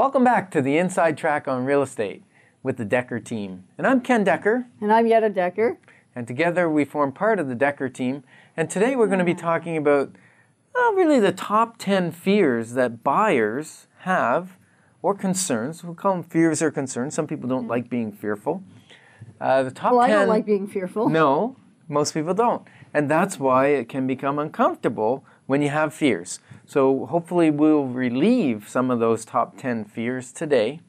Welcome back to the Inside Track on Real Estate with the Decker team. And I'm Ken Decker. And I'm Yetta Decker. And together we form part of the Decker team. And today we're going to be talking about really the top 10 fears that buyers have, or concerns. We'll call them fears or concerns. Some people don't like being fearful. The top 10, I don't like being fearful. No, most people don't. And that's why it can become uncomfortable when you have fears. So hopefully we'll relieve some of those top 10 fears today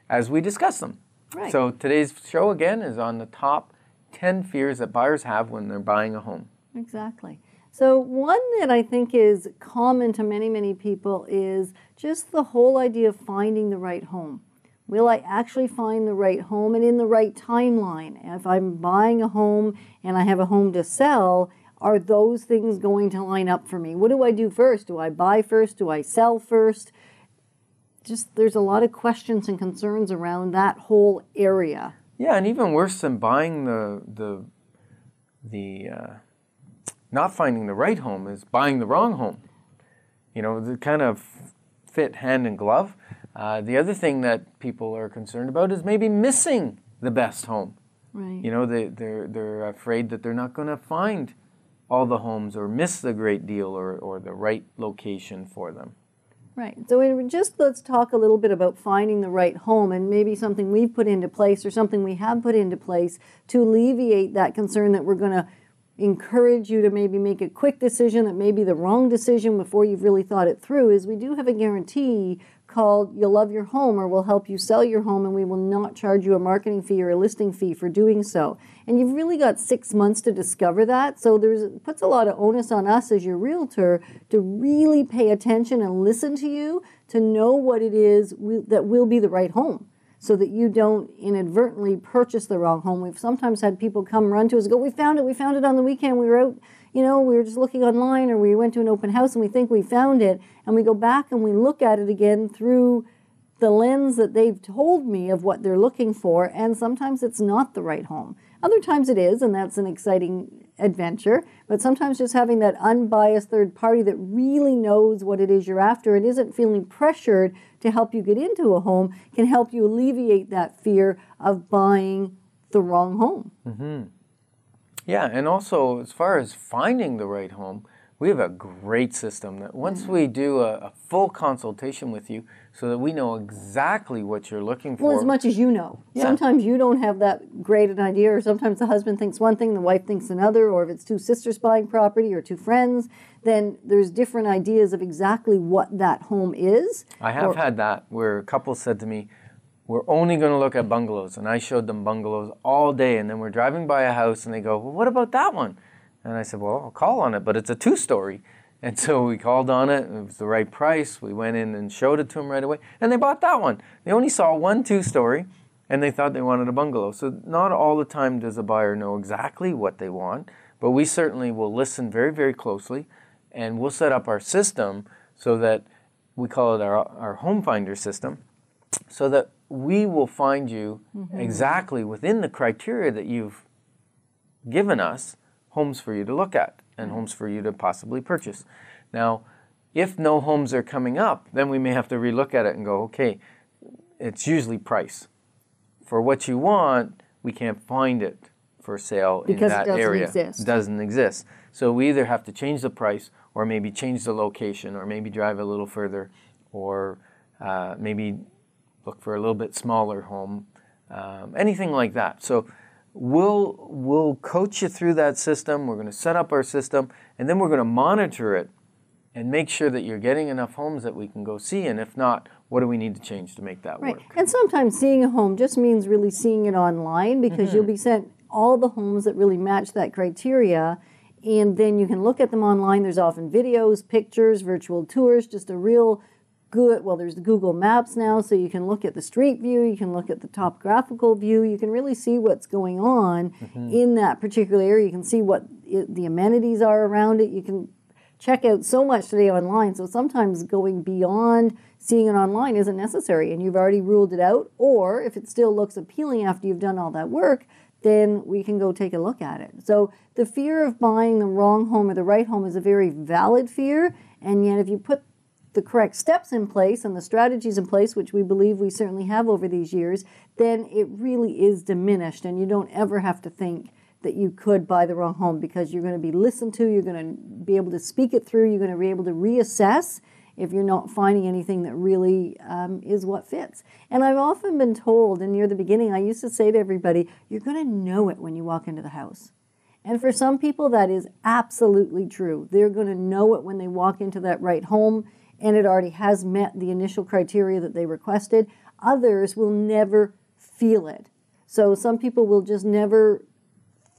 as we discuss them. Right. So today's show again is on the top 10 fears that buyers have when they're buying a home. Exactly. So one that I think is common to many, many people is just the whole idea of finding the right home. Will I actually find the right home and in the right timeline? If I'm buying a home and I have a home to sell, are those things going to line up for me? What do I do first? Do I buy first? Do I sell first? Just there's a lot of questions and concerns around that whole area. Yeah, and even worse than buying not finding the right home is buying the wrong home. You know, they kind of fit hand in glove. The other thing that people are concerned about is maybe missing the best home. Right. You know, they're afraid that they're not going to find all the homes or miss the great deal or the right location for them. Right. So let's talk a little bit about finding the right home and maybe something we've put into place or something we have put into place to alleviate that concern that we're going to encourage you to maybe make a quick decision that may be the wrong decision before you've really thought it through. Is we do have a guarantee called You'll Love Your Home, or we'll help you sell your home, and we will not charge you a marketing fee or a listing fee for doing so. And you've really got 6 months to discover that. So it puts a lot of onus on us as your realtor to really pay attention and listen to you to know what it is that will be the right home, so that you don't inadvertently purchase the wrong home. We've sometimes had people come run to us and go, we found it on the weekend. We were out, we were just looking online, or we went to an open house and we think we found it. And we go back and we look at it again through the lens that they've told me of what they're looking for. And sometimes it's not the right home. Other times it is, and that's an exciting adventure. But sometimes just having that unbiased third party that really knows what it is you're after and isn't feeling pressured to help you get into a home can help you alleviate that fear of buying the wrong home. Mm-hmm. Yeah, and also as far as finding the right home, we have a great system that once we do a full consultation with you so that we know exactly what you're looking for. Well, as much as you know. Yeah. Sometimes you don't have that great an idea, or sometimes the husband thinks one thing, the wife thinks another, or if it's two sisters buying property or two friends, then there's different ideas of exactly what that home is. I have had that where a couple said to me, we're only going to look at bungalows. And I showed them bungalows all day. And then we're driving by a house and they go, well, what about that one? And I said, well, I'll call on it, but it's a 2-story. And so we called on it. It was the right price. We went in and showed it to them right away. And they bought that one. They only saw one 2-story and they thought they wanted a bungalow. So not all the time does a buyer know exactly what they want, but we certainly will listen very, very closely, and we'll set up our system so that we call it our home finder system, so that we will find you exactly within the criteria that you've given us homes for you to look at and homes for you to possibly purchase. Now, if no homes are coming up, then we may have to relook at it and go, okay, it's usually price. For what you want, we can't find it for sale in that area. Exist. It doesn't exist. So we either have to change the price, or maybe change the location, or maybe drive a little further, or maybe look for a little bit smaller home, anything like that. So we'll coach you through that system. We're going to set up our system, and then we're going to monitor it and make sure that you're getting enough homes that we can go see. And if not, what do we need to change to make that work? And sometimes seeing a home just means really seeing it online, because you'll be sent all the homes that really match that criteria. And then you can look at them online. There's often videos, pictures, virtual tours, just a real good, there's the Google Maps now, so you can look at the street view, you can look at the topographical view, you can really see what's going on in that particular area. You can see what the amenities are around it. You can check out so much today online, so sometimes going beyond seeing it online isn't necessary, and you've already ruled it out. Or if it still looks appealing after you've done all that work, then we can go take a look at it. So the fear of buying the wrong home or the right home is a very valid fear, and yet if you put the correct steps in place and the strategies in place, which we believe we certainly have over these years, then it really is diminished, and you don't ever have to think that you could buy the wrong home, because you're going to be listened to, you're going to be able to speak it through, you're going to be able to reassess if you're not finding anything that really is what fits. And I've often been told, and near the beginning, I used to say to everybody, you're going to know it when you walk into the house. And for some people, that is absolutely true. They're going to know it when they walk into that right home, and it already has met the initial criteria that they requested. Others will never feel it. So some people will just never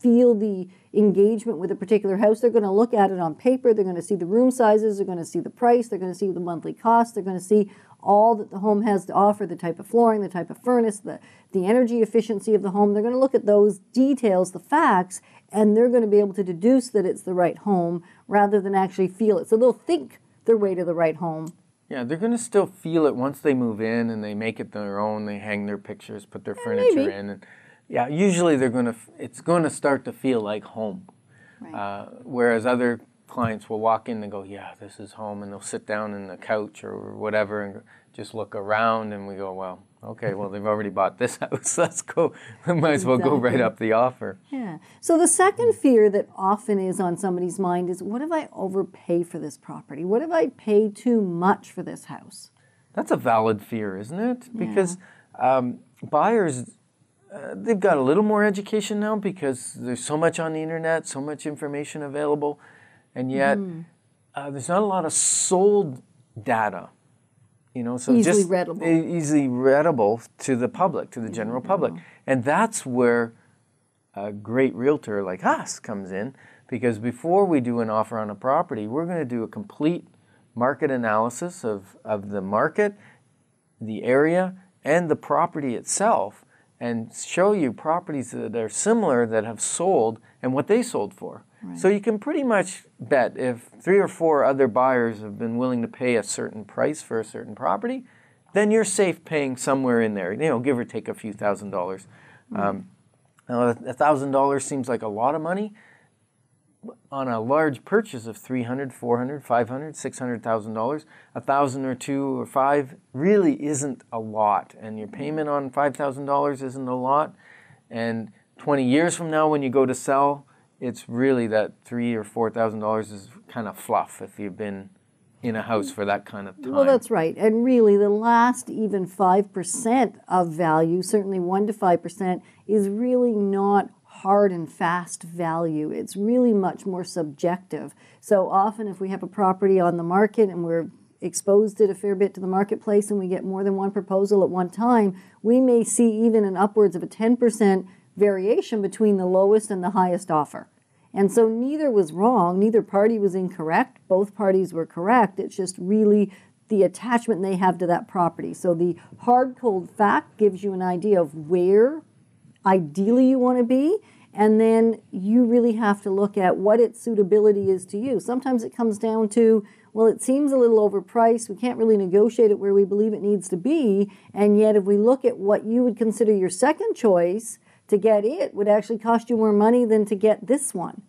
feel the engagement with a particular house. They're going to look at it on paper, they're going to see the room sizes, they're going to see the price, they're going to see the monthly cost, they're going to see all that the home has to offer, the type of flooring, the type of furnace, the energy efficiency of the home. They're going to look at those details, the facts, and they're going to be able to deduce that it's the right home rather than actually feel it. So they'll think their way to the right home. Yeah, they're going to still feel it once they move in and they make it their own, they hang their pictures, put their furniture in, and yeah, usually it's going to start to feel like home. Right. Whereas other clients will walk in and go, yeah, this is home, and they'll sit down in the couch or whatever and just look around, and we go, well, okay, well, they've already bought this house. Let's go. We might as well go right up the offer. Yeah. So the second fear that often is on somebody's mind is, what if I overpay for this property? What if I pay too much for this house? That's a valid fear, isn't it? Because buyers... they've got a little more education now because there's so much on the internet, so much information available, and yet there's not a lot of sold data, so easily just readable. Easily readable to the public, to the general public. And that's where a great realtor like us comes in, because before we do an offer on a property, we're going to do a complete market analysis of the market, the area, and the property itself, and show you properties that are similar that have sold and what they sold for. Right. So you can pretty much bet if 3 or 4 other buyers have been willing to pay a certain price for a certain property, then you're safe paying somewhere in there, give or take a few $1,000s. Now, $1,000 seems like a lot of money. On a large purchase of $300,000, $400,000, $500,000, $600,000, $1,000 or $2,000 or $5,000 really isn't a lot, and your payment on $5,000 isn't a lot. And 20 years from now, when you go to sell, it's really that $3,000 or $4,000 is kind of fluff if you've been in a house for that kind of time. Well, that's right. And really, the last even 5% of value, certainly 1 to 5%, is really not hard and fast value. It's really much more subjective. So often if we have a property on the market and we're exposed it a fair bit to the marketplace and we get more than one proposal at one time, we may see even an upwards of a 10% variation between the lowest and the highest offer. And so neither was wrong, neither party was incorrect, both parties were correct. It's just really the attachment they have to that property. So the hard, cold fact gives you an idea of where ideally you want to be, and then you really have to look at what its suitability is to you. Sometimes it comes down to, well, it seems a little overpriced, we can't really negotiate it where we believe it needs to be, and yet if we look at what you would consider your second choice, to get it would actually cost you more money than to get this one.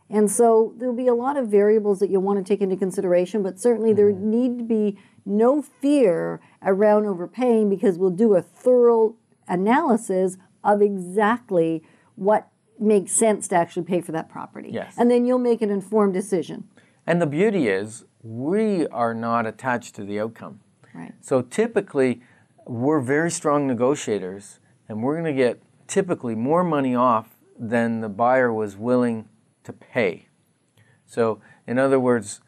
And so there'll be a lot of variables that you'll want to take into consideration, but certainly there need to be no fear around overpaying, because we'll do a thorough analysis of exactly what makes sense to actually pay for that property. Yes. And then you'll make an informed decision. And the beauty is, we are not attached to the outcome. Right. So typically, we're very strong negotiators, and we're going to get typically more money off than the buyer was willing to pay. So in other words,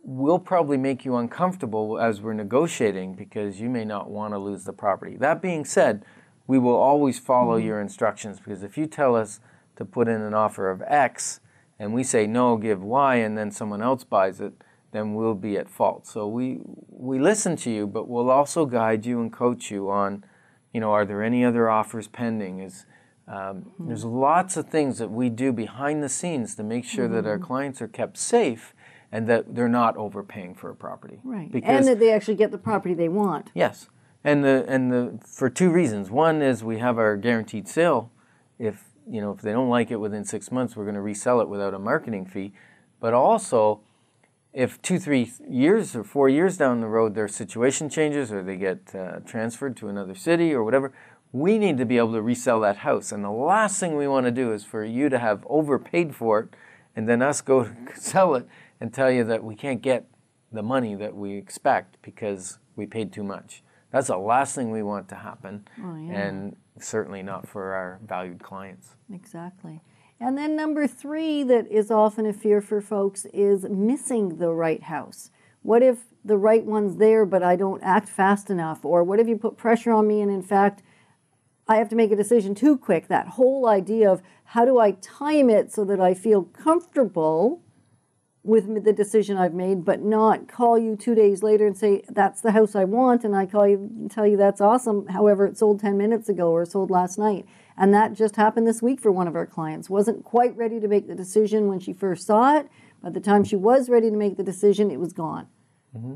we'll probably make you uncomfortable as we're negotiating because you may not want to lose the property. That being said, we will always follow your instructions, because if you tell us to put in an offer of X and we say no, give Y, and then someone else buys it, then we'll be at fault. So we listen to you, but we'll also guide you and coach you on, are there any other offers pending? There's lots of things that we do behind the scenes to make sure that our clients are kept safe and that they're not overpaying for a property. Right, and that they actually get the property they want. Yes. And for 2 reasons. One is we have our guaranteed sale. If they don't like it within 6 months, we're going to resell it without a marketing fee. But also, if 2-3 years or 4 years down the road their situation changes or they get transferred to another city or whatever, we need to be able to resell that house. And the last thing we want to do is for you to have overpaid for it and then us go to sell it and tell you that we can't get the money that we expect because we paid too much. That's the last thing we want to happen, and certainly not for our valued clients. Exactly. And then number 3 that is often a fear for folks is missing the right house. What if the right one's there but I don't act fast enough? Or what if you put pressure on me and in fact I have to make a decision too quick? That whole idea of how do I time it so that I feel comfortable with the decision I've made, but not call you 2 days later and say, that's the house I want, and I call you and tell you that's awesome. However, it sold 10 minutes ago or sold last night. And that just happened this week for one of our clients. Wasn't quite ready to make the decision when she first saw it. By the time she was ready to make the decision, it was gone.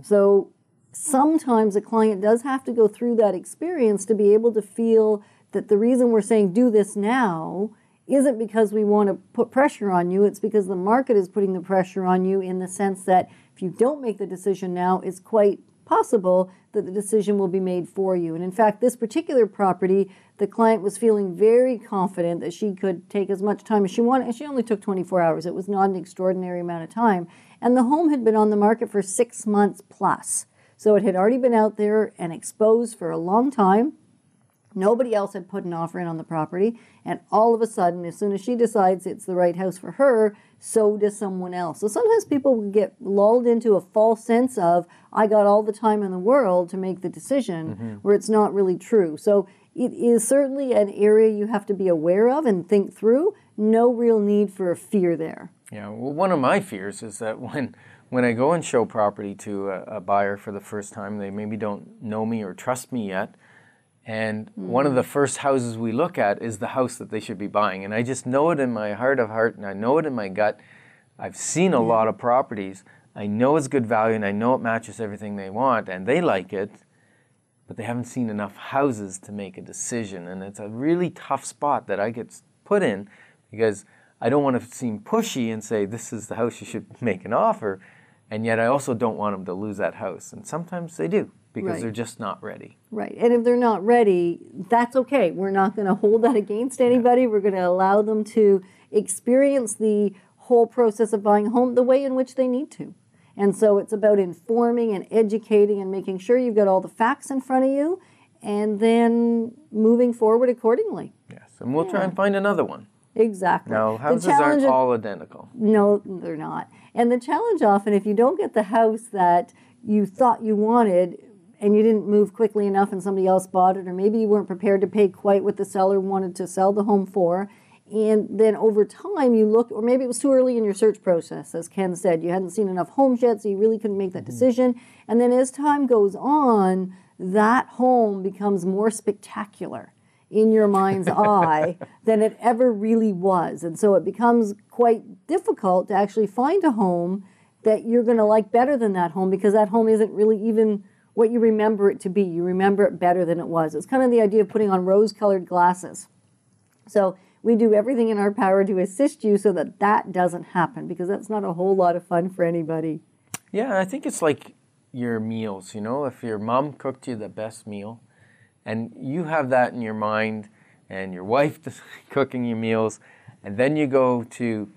So sometimes a client does have to go through that experience to be able to feel that the reason we're saying do this now isn't because we want to put pressure on you. It's because the market is putting the pressure on you in the sense that if you don't make the decision now, it's quite possible that the decision will be made for you. And in fact, this particular property, the client was feeling very confident that she could take as much time as she wanted. And she only took 24 hours. It was not an extraordinary amount of time. And the home had been on the market for 6 months plus. So it had already been out there and exposed for a long time. Nobody else had put an offer in on the property, and all of a sudden, as soon as she decides it's the right house for her, so does someone else. So sometimes people get lulled into a false sense of, I got all the time in the world to make the decision, where it's not really true. So it is certainly an area you have to be aware of and think through. No real need for a fear there. Yeah, well, one of my fears is that when I go and show property to a buyer for the first time, they maybe don't know me or trust me yet. And one of the first houses we look at is the house that they should be buying. And I just know it in my heart of heart, and I know it in my gut. I've seen a lot of properties. I know it's good value, and I know it matches everything they want, and they like it, but they haven't seen enough houses to make a decision. And it's a really tough spot that I get put in because I don't want to seem pushy and say, this is the house you should make an offer, and yet I also don't want them to lose that house. And sometimes they do, because they're just not ready. Right. And if they're not ready, that's okay. We're not going to hold that against anybody. We're going to allow them to experience the whole process of buying a home the way in which they need to. And so it's about informing and educating and making sure you've got all the facts in front of you and then moving forward accordingly. Yes. And we'll try and find another one. Exactly. Now, houses aren't all identical. No, they're not. And the challenge often, if you don't get the house that you thought you wanted, and you didn't move quickly enough and somebody else bought it, or maybe you weren't prepared to pay quite what the seller wanted to sell the home for, and then over time you look, or maybe it was too early in your search process, as Ken said, you hadn't seen enough homes yet, so you really couldn't make that decision, and then as time goes on, that home becomes more spectacular in your mind's eye than it ever really was, and so it becomes quite difficult to actually find a home that you're going to like better than that home, because that home isn't really even what you remember it to be. You remember it better than it was. It's kind of the idea of putting on rose-colored glasses. So we do everything in our power to assist you so that that doesn't happen, because that's not a whole lot of fun for anybody. Yeah, I think it's like your meals, you know, if your mom cooked you the best meal and you have that in your mind and your wife is cooking you meals, and then you go to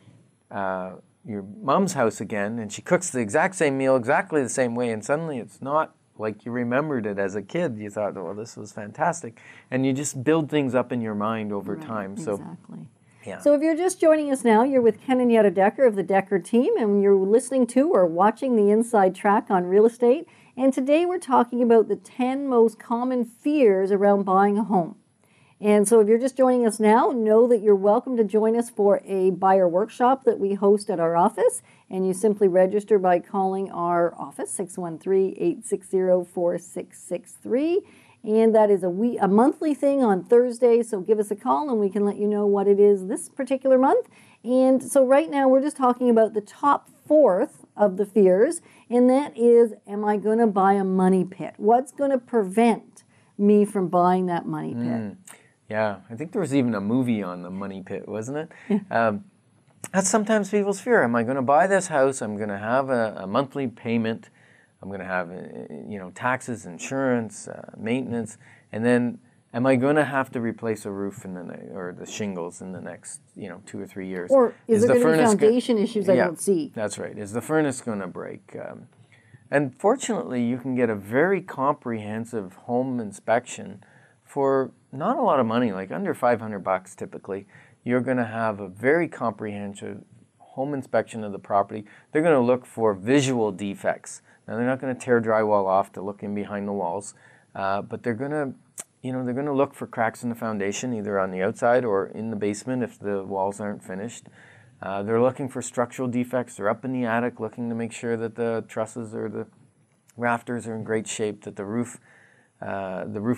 your mom's house again and she cooks the exact same meal exactly the same way, and suddenly it's not like you remembered it as a kid. You thought, well, this was fantastic. And you just build things up in your mind over time. So, exactly. Yeah. So if you're just joining us now, you're with Ken and Yetta Decker of the Decker team, and you're listening to or watching the Inside Track on real estate. And today we're talking about the 10 most common fears around buying a home. And so if you're just joining us now, know that you're welcome to join us for a buyer workshop that we host at our office. And you simply register by calling our office, 613-860-4663. And that is a monthly thing on Thursday. So give us a call and we can let you know what it is this particular month. And so right now we're just talking about the top fourth of the fears. And that is, am I going to buy a money pit? What's going to prevent me from buying that money pit? Yeah, I think there was even a movie on the money pit, wasn't it? that's sometimes people's fear. Am I going to buy this house? I'm going to have a monthly payment. I'm going to have, taxes, insurance, maintenance, and then am I going to have to replace a roof or the shingles in the next, 2 or 3 years? Or is there going to be furnace foundation issues I Yeah, don't see? That's right. Is the furnace going to break? And fortunately, you can get a very comprehensive home inspection for not a lot of money, like under $500 typically. You're going to have a very comprehensive home inspection of the property. They're going to look for visual defects. Now, they're not going to tear drywall off to look in behind the walls, but they're going to, they're going to look for cracks in the foundation, either on the outside or in the basement if the walls aren't finished. They're looking for structural defects. They're up in the attic looking to make sure that the trusses or the rafters are in great shape, that the roof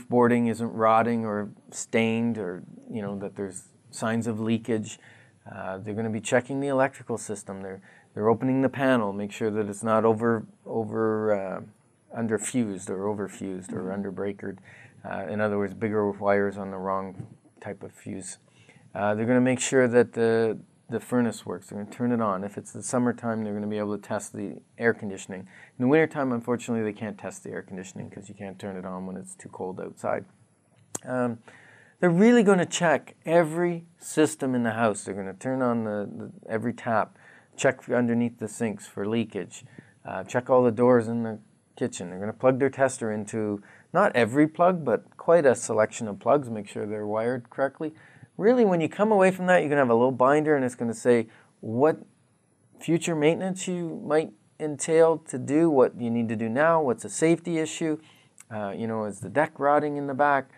boarding isn't rotting or stained, or that there's signs of leakage. They're going to be checking the electrical system. They're opening the panel, make sure that it's not underfused or overfused or underbreakered. In other words, bigger wires on the wrong type of fuse. They're going to make sure that the furnace works. They're going to turn it on. If it's the summertime, they're going to be able to test the air conditioning. In the wintertime, unfortunately, they can't test the air conditioning because you can't turn it on when it's too cold outside. They're really going to check every system in the house. They're going to turn on every tap, check underneath the sinks for leakage, check all the doors in the kitchen. They're going to plug their tester into not every plug, but quite a selection of plugs, make sure they're wired correctly. Really, when you come away from that, you're going to have a little binder, and it's going to say what future maintenance you might entail to do, what you need to do now, what's a safety issue, is the deck rotting in the back,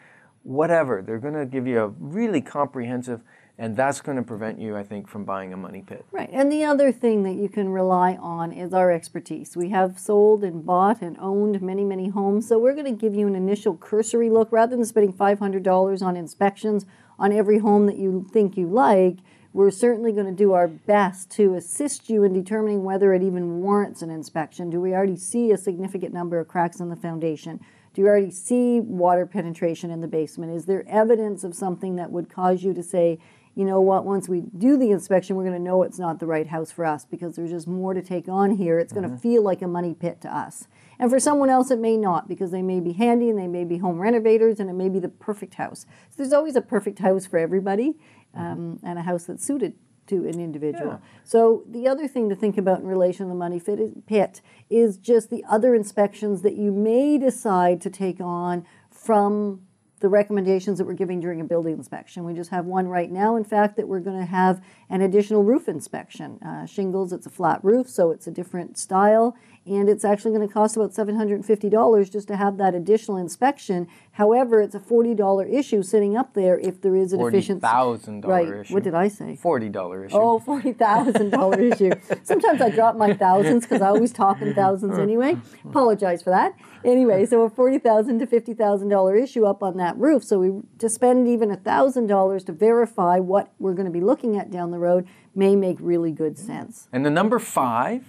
whatever. They're going to give you a really comprehensive, and that's going to prevent you, I think, from buying a money pit. Right. And the other thing that you can rely on is our expertise. We have sold and bought and owned many, many homes. So we're going to give you an initial cursory look. Rather than spending $500 on inspections on every home that you think you like, we're certainly going to do our best to assist you in determining whether it even warrants an inspection. Do we already see a significant number of cracks in the foundation? Do you already see water penetration in the basement? Is there evidence of something that would cause you to say, you know what, once we do the inspection, we're going to know it's not the right house for us because there's just more to take on here. It's going to feel like a money pit to us. And for someone else, it may not, because they may be handy and they may be home renovators and it may be the perfect house. So there's always a perfect house for everybody, and a house that's suited to an individual. Yeah. So the other thing to think about in relation to the money pit is just the other inspections that you may decide to take on from the recommendations that we're giving during a building inspection. We just have one right now, in fact, that we're going to have an additional roof inspection. Shingles, it's a flat roof, so it's a different style, and it's actually going to cost about $750 just to have that additional inspection. However, it's a $40 issue sitting up there if there is a deficiency. $40,000 right. issue. What did I say? $40 issue. Oh, $40,000 issue. Sometimes I drop my thousands because I always talk in thousands anyway. Apologize for that. Anyway, so a $40,000 to $50,000 issue up on that roof. So to spend even $1,000 to verify what we're going to be looking at down the road may make really good sense. And the number 5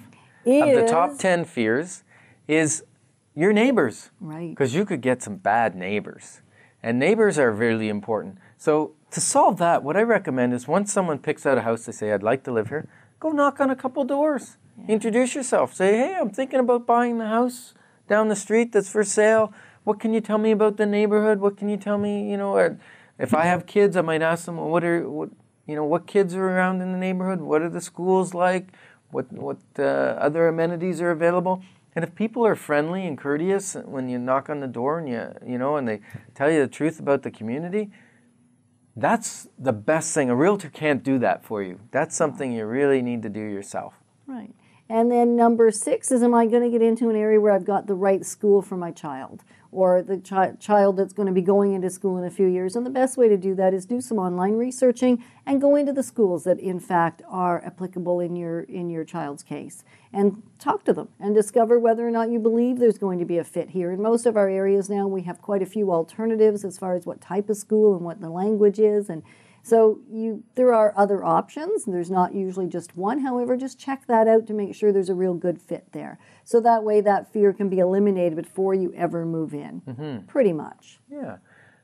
of the top 10 fears is your neighbors. Right. Because you could get some bad neighbors. And neighbors are really important. So to solve that, what I recommend is once someone picks out a house, they say, I'd like to live here, go knock on a couple doors. Yeah. Introduce yourself. Say, hey, I'm thinking about buying the house down the street that's for sale. What can you tell me about the neighborhood? What can you tell me, or if I have kids, I might ask them, what kids are around in the neighborhood? What are the schools like? What other amenities are available? And if people are friendly and courteous when you knock on the door and and they tell you the truth about the community, that's the best thing. A realtor can't do that for you. That's something you really need to do yourself. Right. And then number 6 is, am I going to get into an area where I've got the right school for my child, or the child that's going to be going into school in a few years? And the best way to do that is do some online researching and go into the schools that in fact are applicable in your child's case, and talk to them and discover whether or not you believe there's going to be a fit here. In most of our areas now, we have quite a few alternatives as far as what type of school and what the language is, and so there are other options. There's not usually just one. However, just check that out to make sure there's a real good fit there. So that way that fear can be eliminated before you ever move in, pretty much. Yeah.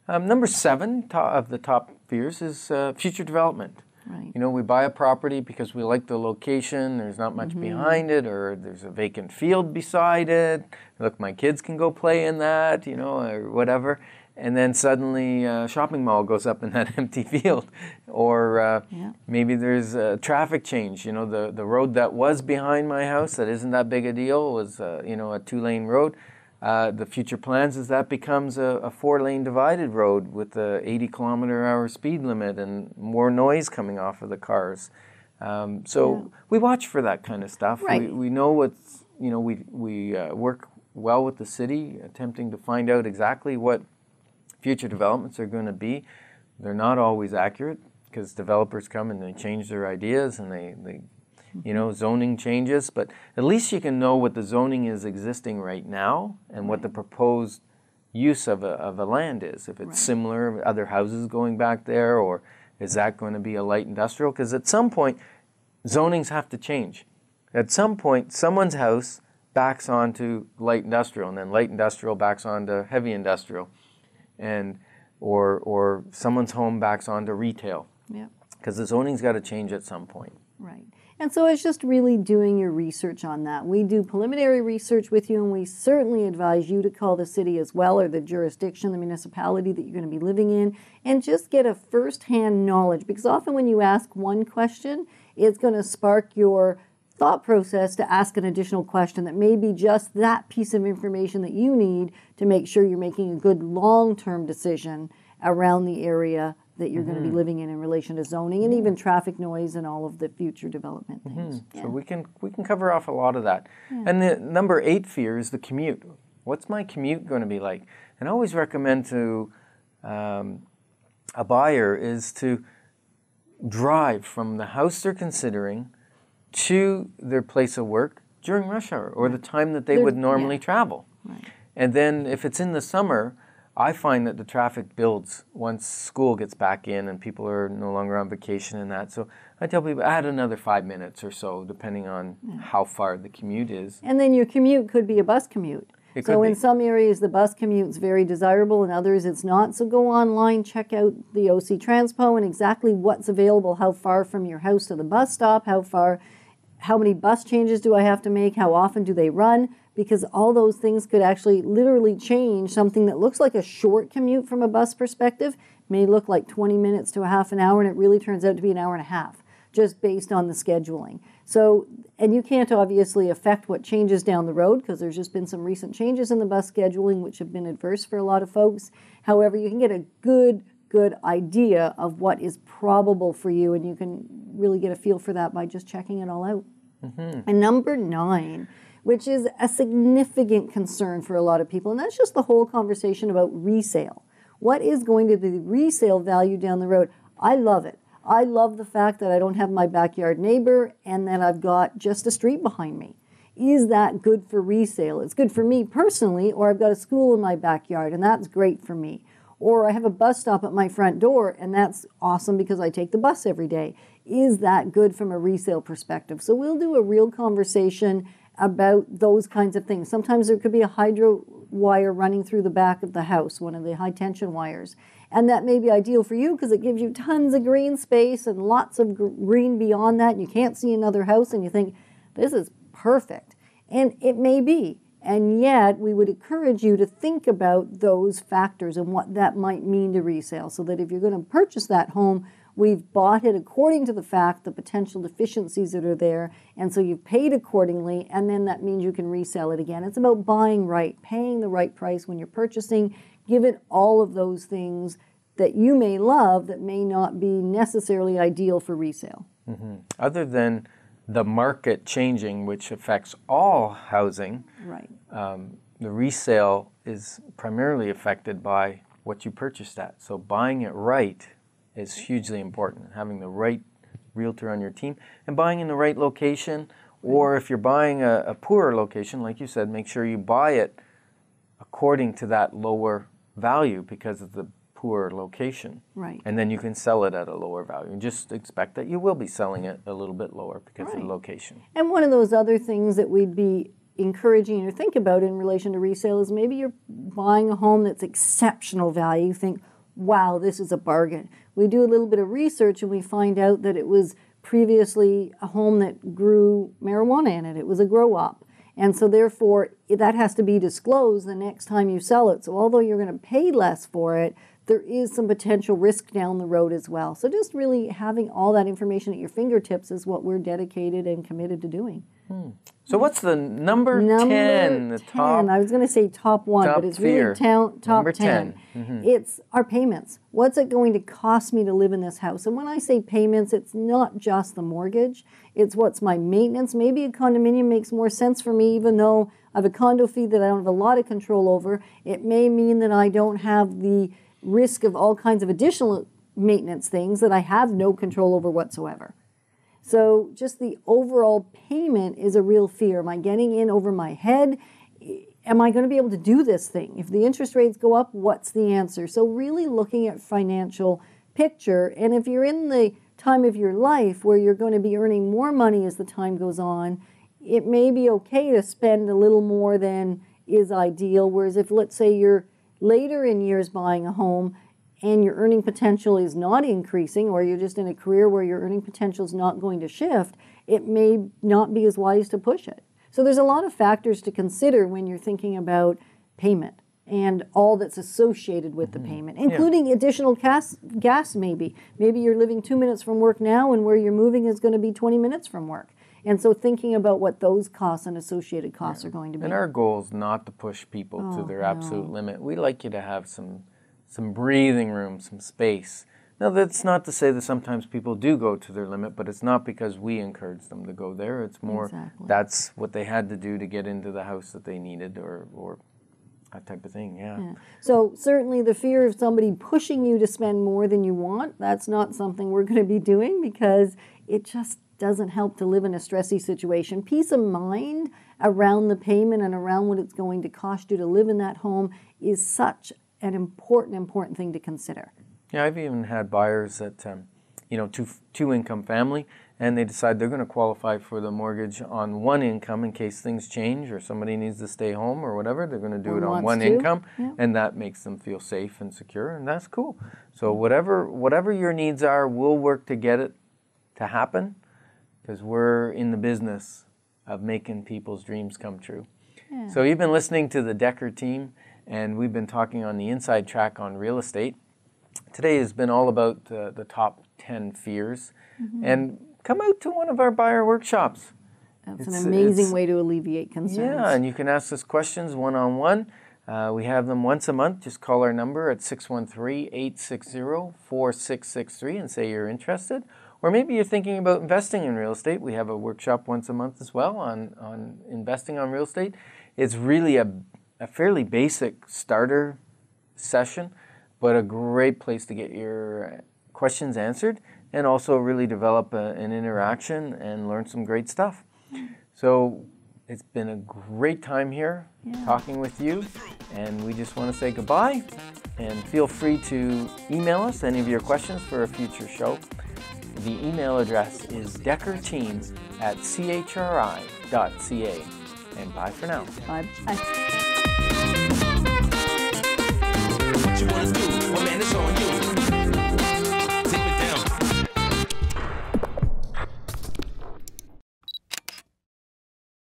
Number 7 of the top fears is future development. Right. You know, we buy a property because we like the location, there's not much behind it, or there's a vacant field beside it. Look, my kids can go play in that, you know, or whatever. And then suddenly a shopping mall goes up in that empty field. Or maybe there's a traffic change. You know, the road that was behind my house that isn't that big a deal was, you know, a 2-lane road. The future plans is that becomes a 4-lane divided road with a 80-kilometer-hour speed limit and more noise coming off of the cars. We watch for that kind of stuff. Right. We know what's, you know, we work well with the city, attempting to find out exactly what future developments are going to be. They're not always accurate because developers come and they change their ideas and they you know, zoning changes, but at least you can know what the zoning is existing right now and what the proposed use of a land is. If it's similar, other houses going back there, or is that going to be a light industrial? Because at some point, zonings have to change. At some point, someone's house backs onto light industrial, and then light industrial backs onto heavy industrial, and or someone's home backs onto retail. Yeah. Because the zoning's got to change at some point. Right. And so it's just really doing your research on that. We do preliminary research with you, and we certainly advise you to call the city as well, or the jurisdiction, the municipality that you're going to be living in, and just get a first-hand knowledge. Because often when you ask one question, it's going to spark your thought process to ask an additional question that may be just that piece of information that you need to make sure you're making a good long-term decision around the area that you're going to be living in relation to zoning and even traffic noise and all of the future development things. So we can cover off a lot of that. And the number 8 fear is the commute. What's my commute going to be like? And I always recommend to a buyer is to drive from the house they're considering to their place of work during rush hour or the time that they would normally travel. Right. And then if it's in the summer, I find that the traffic builds once school gets back in and people are no longer on vacation and that. So I tell people add another 5 minutes or so, depending on how far the commute is. And then your commute could be a bus commute. So in some areas the bus commute is very desirable, in others it's not. So go online, check out the OC Transpo and exactly what's available, how far from your house to the bus stop, how many bus changes do I have to make, how often do they run, because all those things could actually literally change something that looks like a short commute from a bus perspective, may look like 20 minutes to a half an hour, and it really turns out to be an hour and a half, just based on the scheduling. So, and you can't obviously affect what changes down the road, because there's just been some recent changes in the bus scheduling which have been adverse for a lot of folks. However, you can get a good idea of what is probable for you, and you can really get a feel for that by just checking it all out. And number 9, which is a significant concern for a lot of people, and that's just the whole conversation about resale. What is going to be the resale value down the road? I love it. I love the fact that I don't have my backyard neighbor and that I've got just a street behind me. Is that good for resale? It's good for me personally, or I've got a school in my backyard and that's great for me. Or I have a bus stop at my front door and that's awesome because I take the bus every day. Is that good from a resale perspective? So we'll do a real conversation about those kinds of things. Sometimes there could be a hydro wire running through the back of the house, one of the high tension wires. And that may be ideal for you because it gives you tons of green space and lots of green beyond that. And you can't see another house and you think, this is perfect. And it may be. And yet we would encourage you to think about those factors and what that might mean to resale, so that if you're going to purchase that home, we've bought it according to the fact, the potential deficiencies that are there, and so you've paid accordingly, and then that means you can resell it again. It's about buying right, paying the right price when you're purchasing, given all of those things that you may love that may not be necessarily ideal for resale. Other than the market changing, which affects all housing, Right. The resale is primarily affected by what you purchased at. So buying it right is hugely important. Having the right realtor on your team and buying in the right location, or if you're buying a poorer location, like you said, make sure you buy it according to that lower value because of the poor location. Right. And then you can sell it at a lower value. And just expect that you will be selling it a little bit lower because of the location. And one of those other things that we'd be encouraging you to think about in relation to resale is maybe you're buying a home that's exceptional value. You think, wow, this is a bargain. we do a little bit of research and we find out that it was previously a home that grew marijuana in it. It was a grow up. And so therefore, that has to be disclosed the next time you sell it. So although you're going to pay less for it, there is some potential risk down the road as well. So just really having all that information at your fingertips is what we're dedicated and committed to doing. So what's the number 10? The 10. top. I was going to say top 1, top but it's fear. really top Number 10. 10. It's our payments. What's it going to cost me to live in this house? And when I say payments, it's not just the mortgage. It's what's my maintenance. Maybe a condominium makes more sense for me, even though I have a condo fee that I don't have a lot of control over. It may mean that I don't have the risk of all kinds of additional maintenance things that I have no control over whatsoever. So just the overall payment is a real fear. Am I getting in over my head? Am I going to be able to do this thing? If the interest rates go up, what's the answer? So really looking at financial picture. And if you're in the time of your life where you're going to be earning more money as the time goes on, it may be okay to spend a little more than is ideal. Whereas if, let's say, you're later in years buying a home and your earning potential is not increasing, or you're just in a career where your earning potential is not going to shift, it may not be as wise to push it. So there's a lot of factors to consider when you're thinking about payment and all that's associated with the payment, including additional gas maybe. Maybe you're living 2 minutes from work now and where you're moving is going to be 20 minutes from work. And so thinking about what those costs and associated costs are going to be. And our goal is not to push people to their absolute limit. We like you to have some breathing room, some space. Now, that's not to say that sometimes people do go to their limit, but it's not because we encourage them to go there. It's more that's what they had to do to get into the house that they needed or that type of thing, yeah. So certainly the fear of somebody pushing you to spend more than you want, that's not something we're going to be doing because it just doesn't help to live in a stressy situation. Peace of mind around the payment and around what it's going to cost you to live in that home is such an important thing to consider. Yeah, I've even had buyers that, two income family, and they decide they're going to qualify for the mortgage on one income in case things change or somebody needs to stay home or whatever. They're going to do it on one income, and that makes them feel safe and secure, and that's cool. So whatever your needs are, we'll work to get it to happen because we're in the business of making people's dreams come true. Yeah. So you've been listening to the Decker team, and we've been talking on the inside track on real estate. Today has been all about the top 10 fears. And come out to one of our buyer workshops. That's an amazing way to alleviate concerns. Yeah, and you can ask us questions one-on-one. We have them once a month. Just call our number at 613-860-4663 and say you're interested. Or maybe you're thinking about investing in real estate. We have a workshop once a month as well on investing on real estate. It's really a fairly basic starter session, but a great place to get your questions answered and also really develop an interaction and learn some great stuff. So it's been a great time here talking with you, and we just want to say goodbye, and feel free to email us any of your questions for a future show. The email address is deckerteam@chri.ca. And bye for now. Bye. What you wanna do?